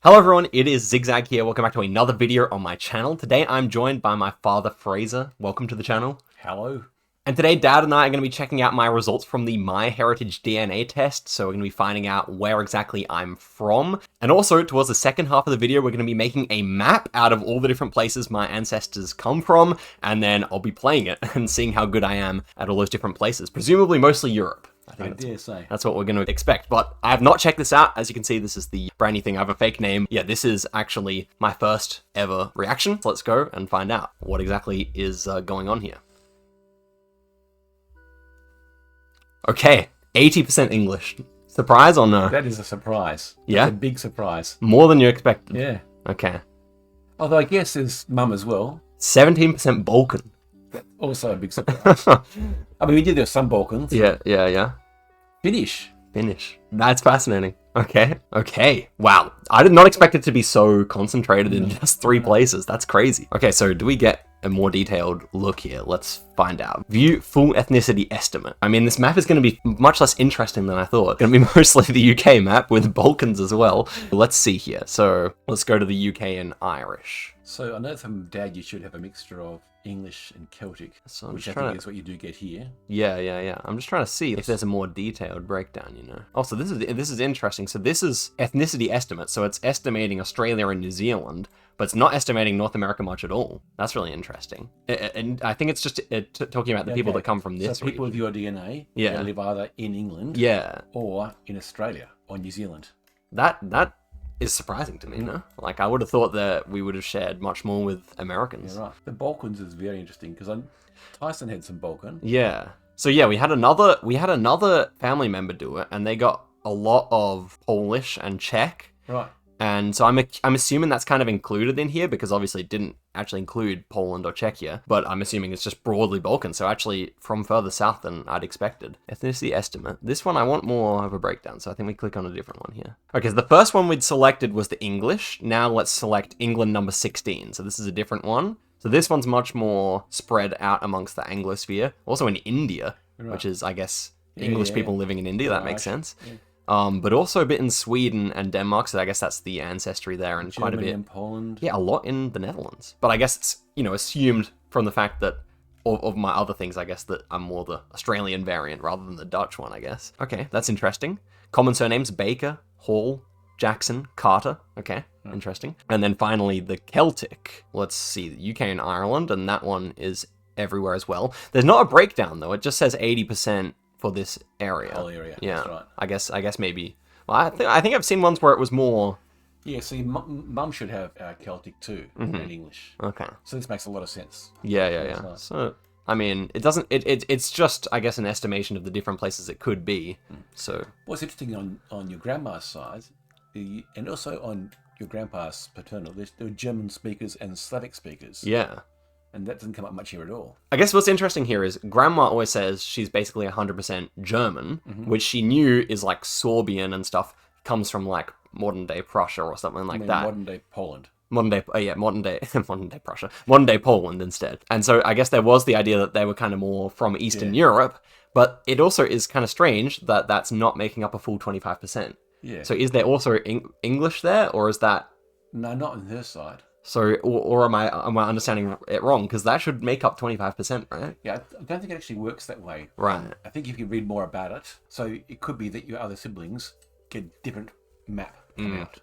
Hello everyone, it is Zigzag here. Welcome back to another video on my channel. Today I'm joined by my father Fraser. Welcome to the channel. Hello. And today Dad and I are going to be checking out my results from the MyHeritage DNA test. So we're going to be finding out where exactly I'm from. And also towards the second half of the video, we're going to be making a map out of all the different places my ancestors come from. And then I'll be playing it and seeing how good I am at all those different places. Presumably mostly Europe. I dare say. That's what we're going to expect, but I have not checked this out. As you can see, this is the brand new thing. I have a fake name. Yeah, this is actually my first ever reaction. So let's go and find out what exactly is going on here. Okay, 80% English. Surprise or no? That is a surprise. Yeah? That's a big surprise. More than you expected. Yeah. Okay. Although I guess there's mum as well. 17% Balkan. Also a big surprise. I mean, we did have some Balkans. Yeah. Finnish. That's fascinating. Okay. Wow. I did not expect it to be so concentrated in just 3 places. That's crazy. Okay, so do we get a more detailed look here? Let's find out. View full ethnicity estimate. I mean, this map is going to be much less interesting than I thought. It's going to be mostly the UK map with Balkans as well. Let's see here. So let's go to the UK and Irish. So I know from Dad you should have a mixture of English and Celtic, So I'm which just I think trying to... is what you do get here. Yeah. I'm just trying to see if there's a more detailed breakdown, you know. Oh, so this is interesting. So this is ethnicity estimate. So it's estimating Australia and New Zealand, but it's not estimating North America much at all. That's really interesting. And I think it's just talking about the people that come from this So people region. with your DNA Yeah. they live either in England or in Australia or New Zealand. That is surprising to me, no? Like, I would have thought that we would have shared much more with Americans. Yeah, right. The Balkans is very interesting because Tyson had some Balkan. Yeah. So yeah, we had another family member do it, and they got a lot of Polish and Czech. Right. And so I'm assuming that's kind of included in here because obviously it didn't actually include Poland or Czechia, but I'm assuming it's just broadly Balkan. So actually from further south than I'd expected. Ethnicity estimate. This one I want more of a breakdown, so I think we click on a different one here. Okay, so the first one we'd selected was the English. Now let's select England number 16. So this is a different one. So this one's much more spread out amongst the Anglosphere. Also in India, which is, I guess, English people living in India. That makes sense. Yeah. But also a bit in Sweden and Denmark, so I guess that's the ancestry there, and Germany quite a bit. and Poland. Yeah, a lot in the Netherlands. But I guess it's, assumed from the fact that of my other things, I guess that I'm more the Australian variant rather than the Dutch one, I guess. Okay, that's interesting. Common surnames, Baker, Hall, Jackson, Carter. Okay, interesting. And then finally the Celtic. Let's see, the UK and Ireland, and that one is everywhere as well. There's not a breakdown though, it just says 80% for this area. Whole area. Yeah, That's right. I guess maybe. Well, I think I've seen ones where it was more. Yeah, see, mum should have Celtic too, and English. Okay. So this makes a lot of sense. Yeah. right. So I mean, it doesn't. It's just, I guess, an estimation of the different places it could be. So What's interesting on your grandma's side, and also on your grandpa's paternal, there were German speakers and Slavic speakers. yeah. And that doesn't come up much here at all. I guess what's interesting here is Grandma always says she's basically 100% German, which she knew is like Sorbian and stuff, comes from like modern day Prussia or something like that. Modern day Poland. Modern day Prussia, modern day Poland instead. And so I guess there was the idea that they were kind of more from Eastern Europe, but it also is kind of strange that that's not making up a full 25%. Yeah. So is there also English there, or is that? No, not on her side. So, or am I understanding it wrong? Because that should make up 25%, right? Yeah, I don't think it actually works that way. Right. I think if you read more about it, so it could be that your other siblings get a different map come out.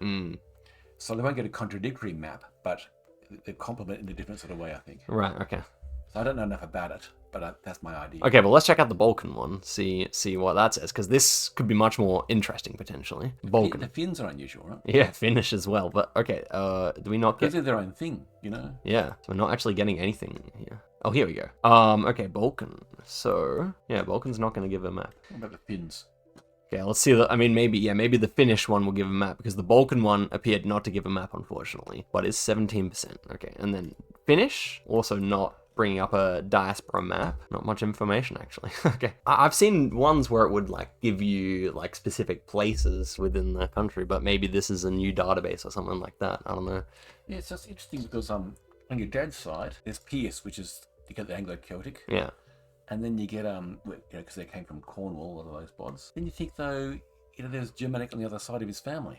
So they won't get a contradictory map, but they complement in a different sort of way, I think. Right. Okay. So I don't know enough about it, but that's my idea. Okay, well, let's check out the Balkan one. See what that says, because this could be much more interesting potentially. Balkan. The Finns are unusual, right? Yeah, Finnish as well. But okay, do we not They get? do their own thing, you know? Yeah, so we're not actually getting anything here. Oh, here we go. Okay, Balkan. So yeah, Balkan's not going to give a map. What about the Finns? Okay, let's see. I mean, maybe the Finnish one will give a map because the Balkan one appeared not to give a map, unfortunately. But it's 17%. Okay, and then Finnish also not bringing up a diaspora map. Not much information, actually. Okay. I've seen ones where it would, like, give you, like, specific places within the country, but maybe this is a new database or something like that. I don't know. Yeah, it's just interesting because on your dad's side, there's Pierce, which is, you get the Anglo-Celtic. Yeah. And then you get, because they came from Cornwall, all of those bods. Then you think, though, there's Germanic on the other side of his family.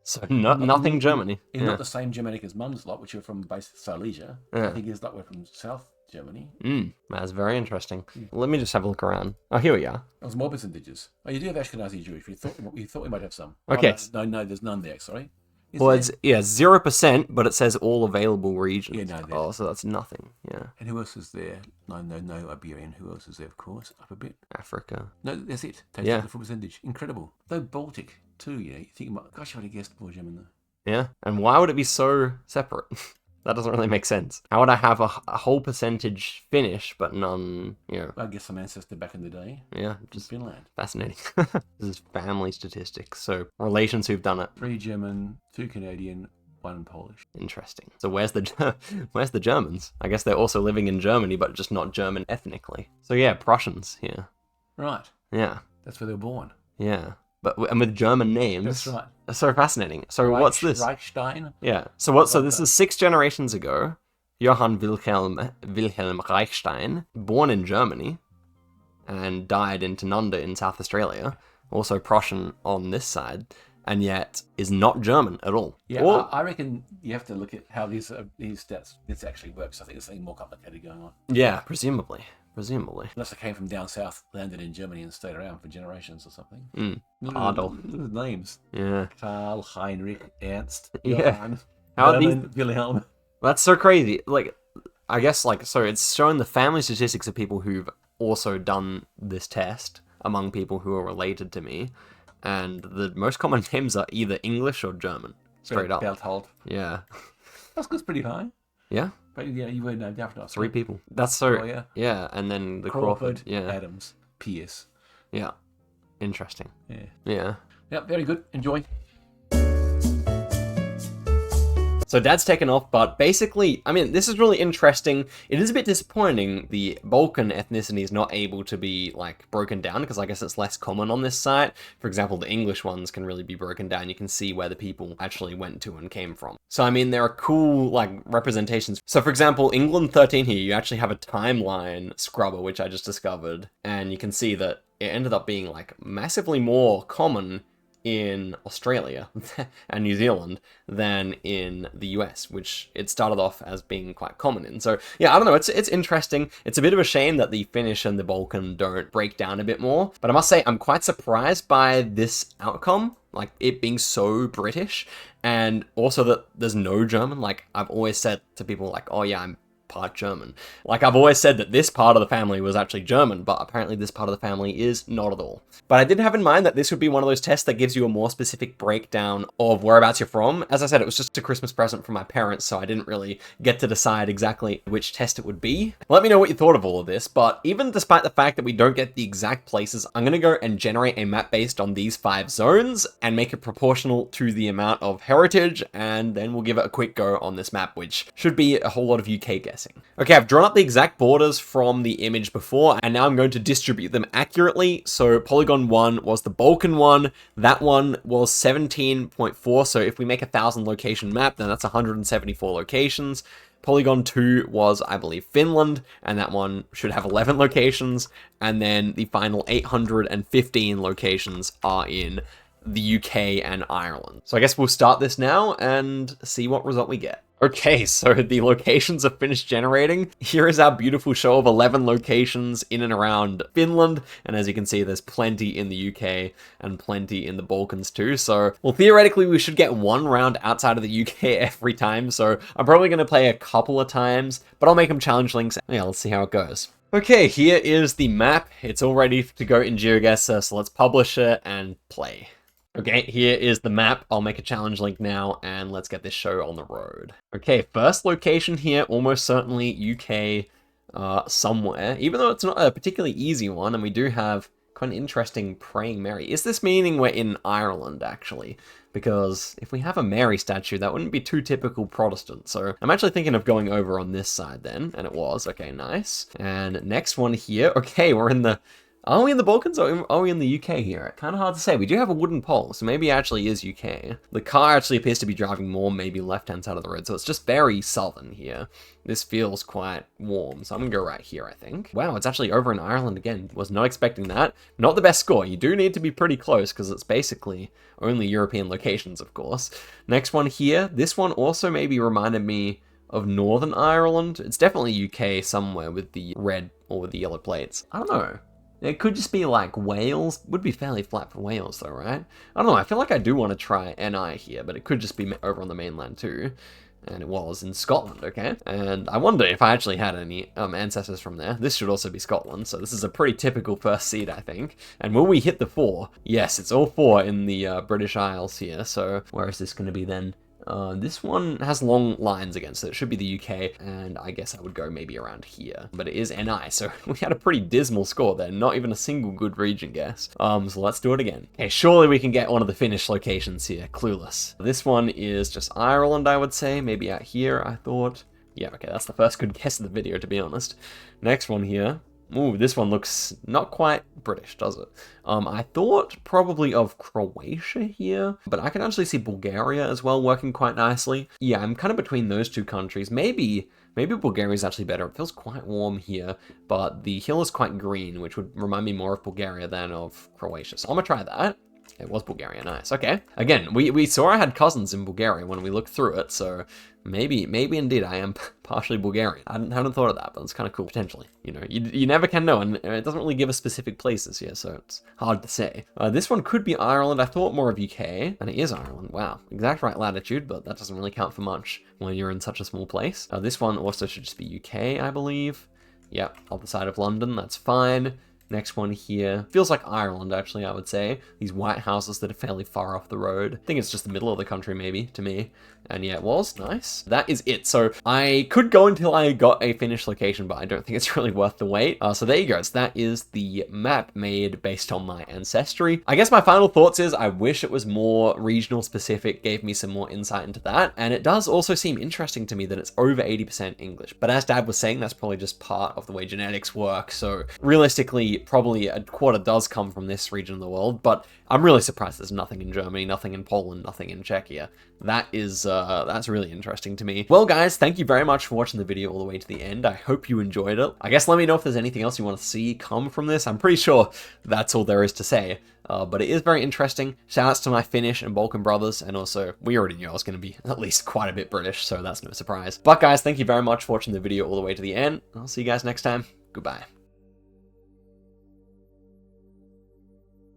So nothing Germany. He's not the same Germanic as Mum's lot, which are from base Silesia. Yeah. I think his lot were from South Germany. That's very interesting. Let me just have a look around. Oh, here we are. There was more percentages. Oh, you do have Ashkenazi Jewish. We thought we might have some. Okay. Oh, no, there's none there. Sorry. Well, it's 0%, but it says all available regions. Yeah, no, there. Oh, so that's nothing. Yeah, And who else is there? No Iberian. Who else is there? Of course, up a bit. Africa. No, that's it. Yeah. The full percentage. Incredible. Though Baltic too. Yeah, you think, gosh, I would have guessed more German though. Yeah, and why would it be so separate? That doesn't really make sense. How would I have a whole percentage Finnish, but none, I guess some ancestor back in the day. Yeah, Just Finland. fascinating. This is family statistics, so relations who've done it. 3 German, 2 Canadian, 1 Polish. Interesting. So where's the Germans? I guess they're also living in Germany, but just not German ethnically. So yeah, Prussians here. Right. Yeah, That's where they were born. yeah. And with German names. That's right. That's so fascinating. So what's this? Reichstein. Yeah. So So this is 6 generations ago. Johann Wilhelm Reichstein, born in Germany, and died in Tanunda in South Australia. Also Prussian on this side, and yet is not German at all. Yeah, Or- I reckon you have to look at how these stats this actually works. I think there's something more complicated going on. yeah, presumably. Unless they came from down south, landed in Germany, and stayed around for generations or something. Adolf. Names: Yeah. Karl, Heinrich, Ernst, Yeah. Johann, How are these? Hermann, Wilhelm. That's so crazy. Like, I guess, so it's showing the family statistics of people who've also done this test among people who are related to me, and the most common names are either English or German, straight up. Berthold. Yeah. That's pretty high. Yeah. But yeah, you were named after us. 3 people. That's so. Oh, yeah. Yeah, and then the Crawford. Crawford, Yeah. Adams, Pierce. Yeah. Interesting. Yeah. Yeah. Yep, very good. Enjoy. So Dad's taken off, but basically, I mean, this is really interesting. It is a bit disappointing the Balkan ethnicity is not able to be, broken down, because I guess it's less common on this site. For example, the English ones can really be broken down. You can see where the people actually went to and came from. So, I mean, there are cool, representations. So, for example, England 13 here, you actually have a timeline scrubber, which I just discovered, and you can see that it ended up being, massively more common in Australia and New Zealand than in the US, which it started off as being quite common in. So yeah, I don't know, it's interesting. It's a bit of a shame that the Finnish and the Balkan don't break down a bit more, but I must say I'm quite surprised by this outcome, it being so British, and also that there's no German. I've always said to people oh yeah, I'm part German. I've always said that this part of the family was actually German, but apparently this part of the family is not at all. But I did have in mind that this would be one of those tests that gives you a more specific breakdown of whereabouts you're from. As I said, it was just a Christmas present from my parents, so I didn't really get to decide exactly which test it would be. Let me know what you thought of all of this, but even despite the fact that we don't get the exact places, I'm going to go and generate a map based on these 5 zones and make it proportional to the amount of heritage, and then we'll give it a quick go on this map, which should be a whole lot of UK guessing. Okay, I've drawn up the exact borders from the image before, and now I'm going to distribute them accurately. So polygon 1 was the Balkan one, that one was 17.4, so if we make a 1,000 location map, then that's 174 locations. Polygon 2 was, I believe, Finland, and that one should have 11 locations, and then the final 815 locations are in the UK and Ireland. So I guess we'll start this now and see what result we get. Okay, so the locations are finished generating. Here is our beautiful show of 11 locations in and around Finland, and as you can see, there's plenty in the UK and plenty in the Balkans too. So, well, theoretically, we should get 1 round outside of the UK every time, so I'm probably going to play a couple of times, but I'll make them challenge links. Yeah, let's see how it goes. Okay, here is the map. It's all ready to go in GeoGuessr, so let's publish it and play. Okay, here is the map. I'll make a challenge link now, and let's get this show on the road. Okay, first location here, almost certainly UK somewhere, even though it's not a particularly easy one, and we do have quite an interesting Praying Mary. Is this meaning we're in Ireland, actually? Because if we have a Mary statue, that wouldn't be too typical Protestant. So I'm actually thinking of going over on this side then, and it was. Okay, nice. And next one here. Okay, we're in the Are we in the Balkans or are we in the UK here? Kind of hard to say. We do have a wooden pole, so maybe it actually is UK. The car actually appears to be driving more maybe left-hand side of the road, so it's just very southern here. This feels quite warm, so I'm gonna go right here, I think. Wow, it's actually over in Ireland again. Was not expecting that. Not the best score. You do need to be pretty close, because it's basically only European locations, of course. Next one here. This one also maybe reminded me of Northern Ireland. It's definitely UK somewhere with the red or with the yellow plates. I don't know. It could just be like Wales. Would be fairly flat for Wales though, right? I don't know. I feel like I do want to try NI here, but it could just be over on the mainland too. And it was in Scotland, okay? And I wonder if I actually had any ancestors from there. This should also be Scotland, so this is a pretty typical first seed, I think. And will we hit the 4? Yes, it's all 4 in the British Isles here, so where is this going to be then? This one has long lines against it. It should be the UK, and I guess I would go maybe around here. But it is NI, so we had a pretty dismal score there. Not even a single good region guess. So let's do it again. Okay, surely we can get one of the Finnish locations here. Clueless. This one is just Ireland, I would say. Maybe out here, I thought. Yeah, okay, that's the first good guess of the video, to be honest. Next one here. Ooh, this one looks not quite British, does it? I thought probably of Croatia here, but I can actually see Bulgaria as well working quite nicely. Yeah, I'm kind of between those two countries. Maybe Bulgaria is actually better. It feels quite warm here, but the hill is quite green, which would remind me more of Bulgaria than of Croatia. So I'm gonna try that. It was Bulgaria, nice. Okay. Again, we saw I had cousins in Bulgaria when we looked through it, so maybe indeed I am partially Bulgarian. I hadn't thought of that, but it's kind of cool, potentially. You know, you never can know, and it doesn't really give us specific places here, so it's hard to say. This one could be Ireland. I thought more of UK, and it is Ireland. Wow, exact right latitude, but that doesn't really count for much when you're in such a small place. This one also should just be UK, I believe. Yep, other side of London, that's fine. Next one here. Feels like Ireland, actually, I would say. These white houses that are fairly far off the road. I think it's just the middle of the country, maybe, to me. And yeah, it was. Nice. That is it. So I could go until I got a finished location, but I don't think it's really worth the wait. So there you go. So that is the map made based on my ancestry. I guess my final thoughts is I wish it was more regional specific, gave me some more insight into that. And it does also seem interesting to me that it's over 80% English. But as Dad was saying, that's probably just part of the way genetics work. So realistically, probably a quarter does come from this region of the world, but I'm really surprised there's nothing in Germany, nothing in Poland, nothing in Czechia. That is, that's really interesting to me. Well, guys, thank you very much for watching the video all the way to the end. I hope you enjoyed it. I guess let me know if there's anything else you want to see come from this. I'm pretty sure that's all there is to say. But it is very interesting. Shoutouts to my Finnish and Balkan brothers, and also, we already knew I was going to be at least quite a bit British, so that's no surprise. But guys, thank you very much for watching the video all the way to the end. I'll see you guys next time. Goodbye.